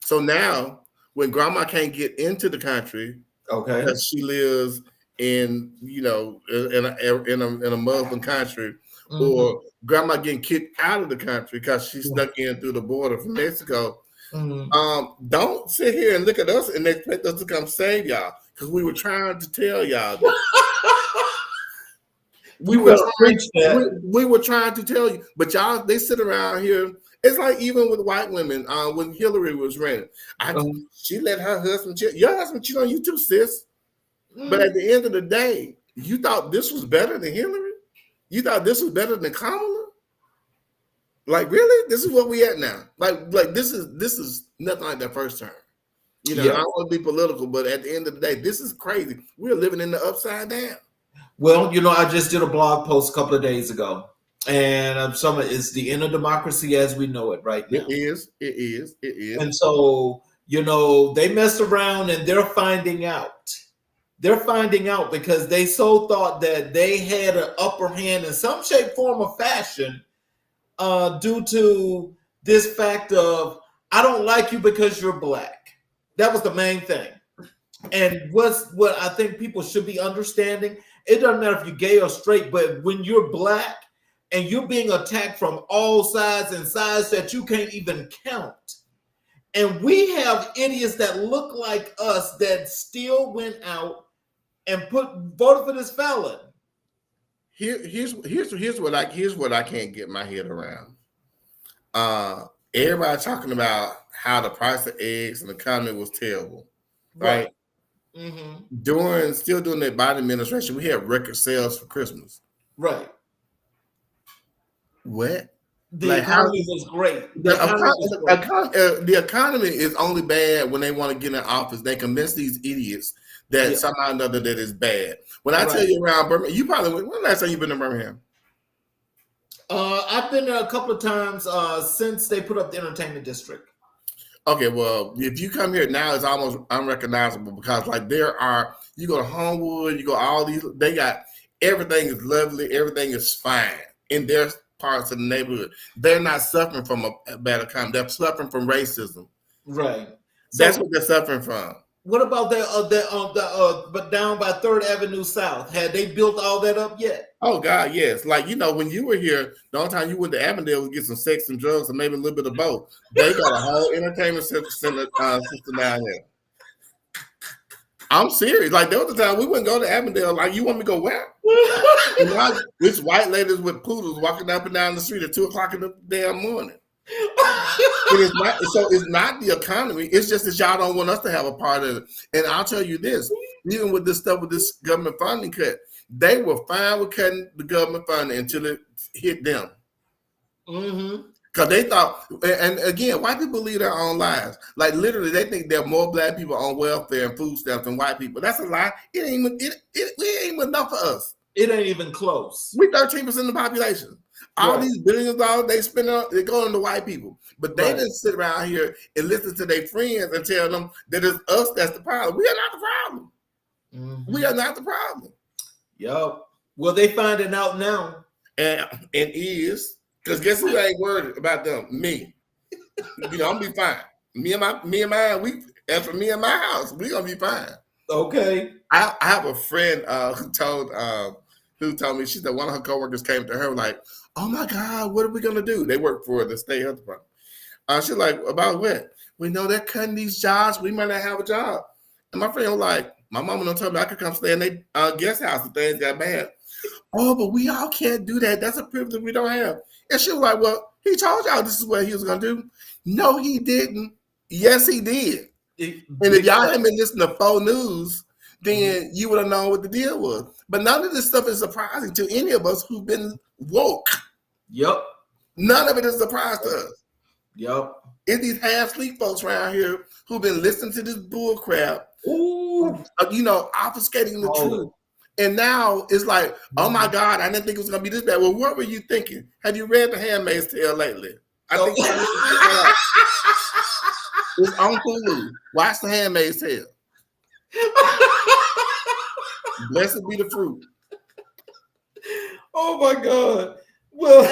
So now, when grandma can't get into the country, because she lives in a Muslim country, or grandma getting kicked out of the country because she snuck in through the border from Mexico, don't sit here and look at us and expect us to come save y'all, because we were trying to tell y'all that. we were trying to tell you, but y'all, they sit around here. It's like even with white women, when Hillary was running, she let her husband cheat. Your husband cheat on you too, sis. But at the end of the day, you thought this was better than Hillary? You thought this was better than Kamala? Like, really? This is what we at now. Like this is nothing like that first term. I don't want to be political, but at the end of the day, this is crazy. We're living in the upside down. Well, I just did a blog post a couple of days ago. And it's the end of democracy as we know it right now. It is. And so, they messed around and they're finding out. They're finding out because they so thought that they had an upper hand in some shape, form, or fashion due to this fact of, I don't like you because you're black. That was the main thing. And what I think people should be understanding, it doesn't matter if you're gay or straight, but when you're black, and you're being attacked from all sides and sides that you can't even count. And we have idiots that look like us that still went out and voted for this felon. Here's what I can't get my head around. Everybody talking about how the price of eggs and the economy was terrible, right? Still during the Biden administration, we had record sales for Christmas, right? What? The economy was great. The economy is only bad when they want to get in office. They convince these idiots that somehow or another that is bad. When I tell you around Birmingham, you probably when the last time you've been to Birmingham? I've been there a couple of times since they put up the entertainment district. Okay, well, if you come here now, it's almost unrecognizable because like you go to Homewood, you go all these, they got everything is lovely, everything is fine in their parts of the neighborhood. They're not suffering from a bad economy. They're suffering from racism. Right. That's So what they're suffering from. what about but down by Third Avenue South? Had they built all that up yet? Oh God, yes. Like when you were here, the only time you went to Avondale was get some sex and drugs, and maybe a little bit of both. They got a whole entertainment center system down there. I'm serious. Like there was a time we wouldn't go to Avondale. Like you want me to go where? And now it's white ladies with poodles walking up and down the street at 2:00 in the damn morning. It's not the economy. It's just that y'all don't want us to have a part of it. And I'll tell you this, even with this stuff with this government funding cut, they were fine with cutting the government funding until it hit them. Mm-hmm. Because they thought, and again, white people lead their own lives. Like literally, they think there are more black people on welfare and food stamps than white people. That's a lie. It ain't even enough for us. It ain't even close. We 13% of the population. All these billions of dollars they spend they go into white people. But they didn't sit around here and listen to their friends and tell them that it's us that's the problem. We are not the problem. Mm-hmm. We are not the problem. Yep. Well, they finding out now. And is. Because guess who ain't worried about them? Me. I'm gonna be fine. Me and mine, as for me and my house, we gonna be fine. Okay. I have a friend who told me, she said one of her coworkers came to her like, oh my God, what are we gonna do? They work for the state health department. She's like, about what? We know they're cutting these jobs. We might not have a job. And my friend was like, my mama don't tell me I could come stay in their guest house if things got bad. Oh, but we all can't do that. That's a privilege we don't have. And she was like, well, he told y'all this is what he was going to do. No, he didn't. Yes, he did. And if y'all hadn't been listening to Faux News, then you would have known what the deal was. But none of this stuff is surprising to any of us who've been woke. Yep. None of it is a surprise to us. Yep. It's these half-sleep folks around here who've been listening to this bull crap, obfuscating the truth. And now it's like, oh my God, I didn't think it was going to be this bad. Well, what were you thinking? Have you read The Handmaid's Tale lately? I think it's on Hulu. Watch The Handmaid's Tale. Blessed be the fruit. Oh my God. Well,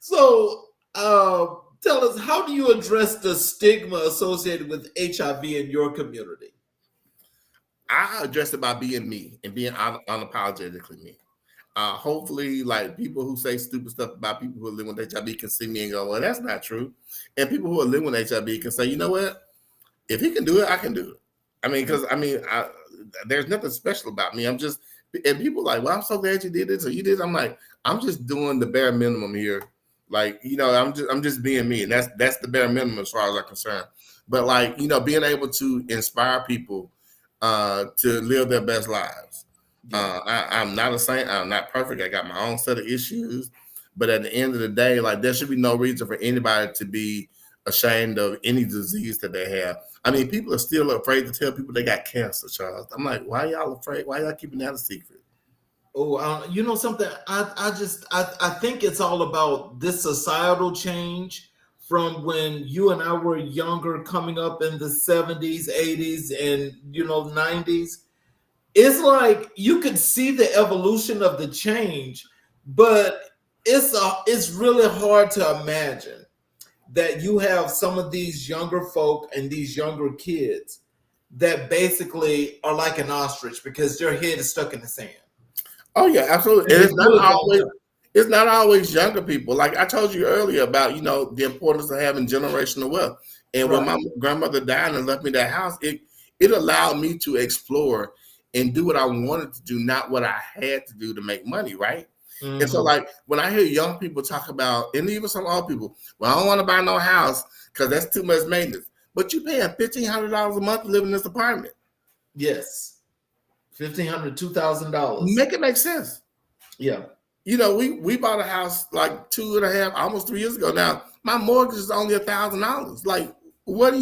so tell us, how do you address the stigma associated with HIV in your community? I address it by being me and being unapologetically me. Hopefully, like people who say stupid stuff about people who are living with HIV can see me and go, well, that's not true. And people who are living with HIV can say, you know what? If he can do it, I can do it. I mean, because there's nothing special about me. I'm just, and people are like, well, I'm so glad you did this or you did. I'm like, I'm just doing the bare minimum here. Like, I'm just being me. And that's the bare minimum as far as I'm concerned. But like, being able to inspire people to live their best lives. I'm not a saint. I'm not perfect. I got my own set of issues. But at the end of the day, like there should be no reason for anybody to be ashamed of any disease that they have. I mean, people are still afraid to tell people they got cancer, Charles. I'm like, why y'all afraid? Why y'all keeping that a secret? Oh, you know something? I think it's all about this societal change from when you and I were younger, coming up in the 70s, 80s, and 90s. It's like you could see the evolution of the change, but it's really hard to imagine that you have some of these younger folk and these younger kids that basically are like an ostrich because their head is stuck in the sand. Oh yeah, absolutely. And it's not always younger people. Like I told you earlier about, the importance of having generational wealth. And when my grandmother died and left me that house, it allowed me to explore and do what I wanted to do, not what I had to do to make money, right? Mm-hmm. And so like when I hear young people talk about, and even some old people, well, I don't want to buy no house because that's too much maintenance. But you're paying $1,500 a month to live in this apartment. Yes. $1,500, $2,000. Make it make sense. Yeah. We bought a house like 2.5, almost 3 years ago. Now my mortgage is only $1,000. Like, what do you